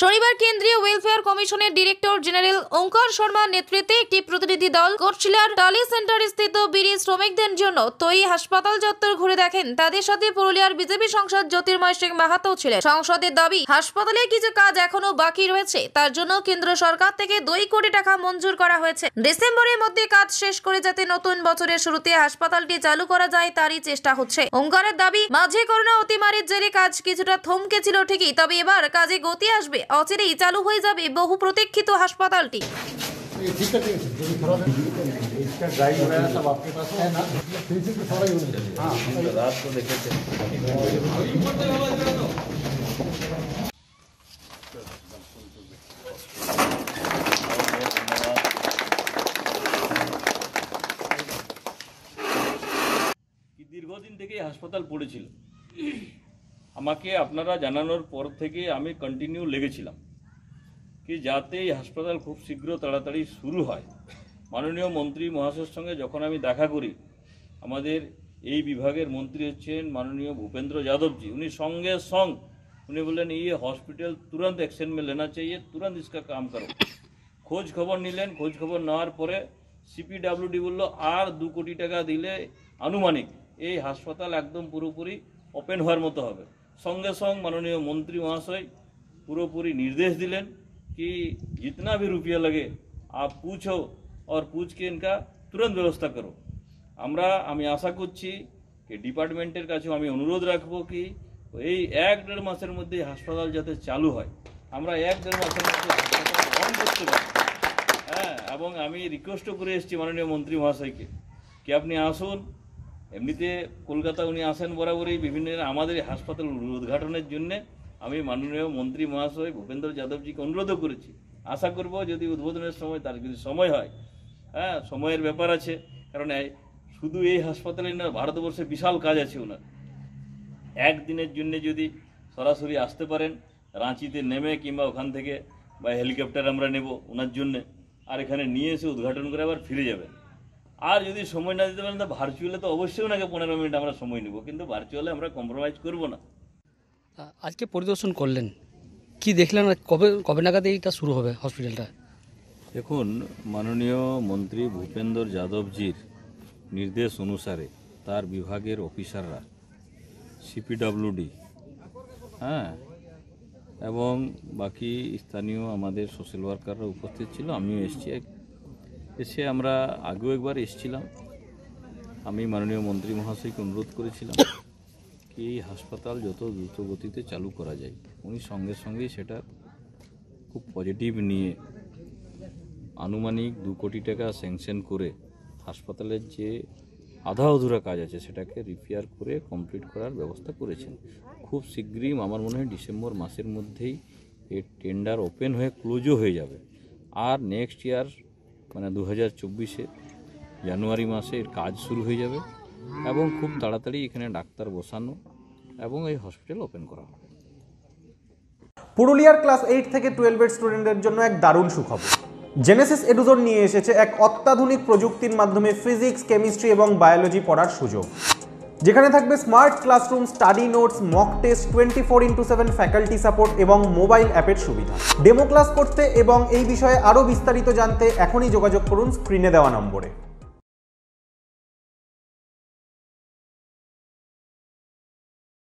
শনিবার কেন্দ্রীয় ওয়েলফেয়ার কমিশনের ডিরেক্টর জেনারেল ওঙ্কার শর্মার নেতৃত্বে একটি প্রতিনিধি দল কোটশিলার টালি সেন্টার স্থিত বিড়ি শ্রমিকদের জন্য তৈরি হাসপাতাল চত্বর ঘুরে দেখেন। তাদের সাথে পুরুলিয়ার বিজেপি সাংসদ জ্যোতির্ময় সিং মাহাতো ছিলেন। সংসদের দাবি, হাসপাতালে কিছু কাজ এখনো বাকি রয়েছে, তার জন্য কেন্দ্র সরকার থেকে 2 কোটি টাকা মঞ্জুর করা হয়েছে। ডিসেম্বরের মধ্যে কাজ শেষ করে যাতে নতুন বছরের শুরুতে হাসপাতালটি চালু করা যায় তারই চেষ্টা হচ্ছে। ওঙ্কারের দাবি, মাঝে করোনা অতিমারির জেরে কাজ কিছুটা থমকে ছিল ঠিকই, তবে এবার কাজে গতি আসবে। অচিরেই চালু হয়ে যাবে বহু প্রতীক্ষিত হাসপাতালটি। দীর্ঘদিন থেকে হাসপাতাল পড়েছিল, আমাকে আপনারা জানানোর পর থেকে আমি কন্টিনিউ লেগেছিলাম কি যাতে এই হাসপাতাল খুব শীঘ্র তাড়াতাড়ি শুরু হয়। মাননীয় মন্ত্রী মহাশয়ের সঙ্গে যখন আমি দেখা করি, আমাদের এই বিভাগের মন্ত্রী হচ্ছেন মাননীয় ভूपेंद्र यादव जी, उन्हीं সঙ্গে উনি বললেন ये हॉस्पिटल तुरंत एक्शन में लेना चाहिए, तुरंत इसका काम करो। খোঁজ খবর নিলেন, খোঁজ খবর নেওয়ার পরে সিপিডাব্লিউডি বললো আর 2 কোটি টাকা দিলে আনুমানিক এই হাসপাতাল একদম পুরোপুরি ওপেন হওয়ার মতো হবে। সঙ্গে माननीय मंत्री महाशय पूरी निर्देश दिलें कि जितना भी रुपया लगे आप पूछो और पूछ के इनका तुरंत व्यवस्था करो। আমি আশা করছি कि ডিপার্টমেন্টের কাছে আমি অনুরোধ রাখবো কি এই 1-1.5 মাসের মধ্যে হাসপাতাল যাতে চালু হয়, আমরা 1-1.5 মাসের মধ্যে হাসপাতাল বন্ধ করতে পারি। হ্যাঁ, এবং আমি রিকোয়েস্টও করে এসেছি মাননীয় মন্ত্রী মহাশয়কে কি আপনি আসুন। এমনিতে কলকাতা উনি আসেন বরাবরই বিভিন্ন আমাদের হাসপাতাল উদ্ঘাটনের জন্য। আমি মাননীয় মন্ত্রী মহাশয় ভूपेंद्र यादव জিকে অনুরোধও করেছি। আশা করব যদি উদ্বোধনের সময় তার যদি সময় হয়, হ্যাঁ সময়ের ব্যাপার আছে, কারণ শুধু এই হাসপাতালে না ভারতবর্ষে বিশাল কাজ আছে ওনার। একদিনের জন্য যদি সরাসরি আসতে পারেন রাঁচিতে নেমে কিংবা ওখান থেকে বা হেলিকপ্টার আমরা নেব ওনার জন্য, আর এখানে নিয়ে এসে উদ্ঘাটন করে আবার ফিরে যাবেন। আর যদি সময় না দিতে পারেন তো ভার্চুয়ালে তো অবশ্যই ওনাকে 15 মিনিট আমরা সময় নেব, কিন্তু ভার্চুয়ালে আমরা কম্প্রোমাইজ করব না। আজকে পরিদর্শন করলেন, কি দেখলেন, কবে নাগাদ এইটা শুরু হবে হসপিটালটা? দেখুন, মাননীয় মন্ত্রী ভূপেন্দ্র যাদবজির নির্দেশ অনুসারে তার বিভাগের অফিসাররা সিপিডাব্লিউডি হ্যাঁ এবং বাকি স্থানীয় আমাদের সোশ্যাল ওয়ার্কাররা উপস্থিত ছিল, আমিও এসে আমরা আগেও একবার এসেছিলাম। আমি মাননীয় মন্ত্রী মহাশয়কে অনুরোধ করেছিলাম কি এই হাসপাতাল যত দ্রুত গতিতে চালু করা যায়। উনি সঙ্গেই সেটা খুব পজিটিভ নিয়ে আনুমানিক 2 কোটি টাকা স্যাংশন করে হাসপাতালের যে আধা অধুরা কাজ আছে সেটাকে রিপেয়ার করে কমপ্লিট করার ব্যবস্থা করেছেন। খুব শীঘ্রই আমার মনে হয় ডিসেম্বর মাসের মধ্যেই এর টেন্ডার ওপেন হয়ে ক্লোজও হয়ে যাবে। আর নেক্সট ইয়ার মানে 2024 জানুয়ারি মাসে এর কাজ শুরু হয়ে যাবে এবং খুব তাড়াতাড়ি এখানে ডাক্তার বসানো এবং এই হসপিটাল ওপেন করা হবে। পুরুলিয়ার ক্লাস 8 থেকে 12 এর স্টুডেন্টদের জন্য এক দারুণ সুখবর। জেনেসিস এডুজোন নিয়ে এসেছে এক অত্যাধুনিক প্রযুক্তির মাধ্যমে ফিজিক্স, কেমিস্ট্রি এবং বায়োলজি পড়ার সুযোগ, যেখানে থাকবে smart classroom, study notes, mock test, 24/7 faculty support এবং মোবাইল অ্যাপের সুবিধা। ডেমো ক্লাস করতে এবং এই বিষয়ে আরও বিস্তারিত জানতে এখনই যোগাযোগ করুন স্ক্রিনে দেওয়া নম্বরে।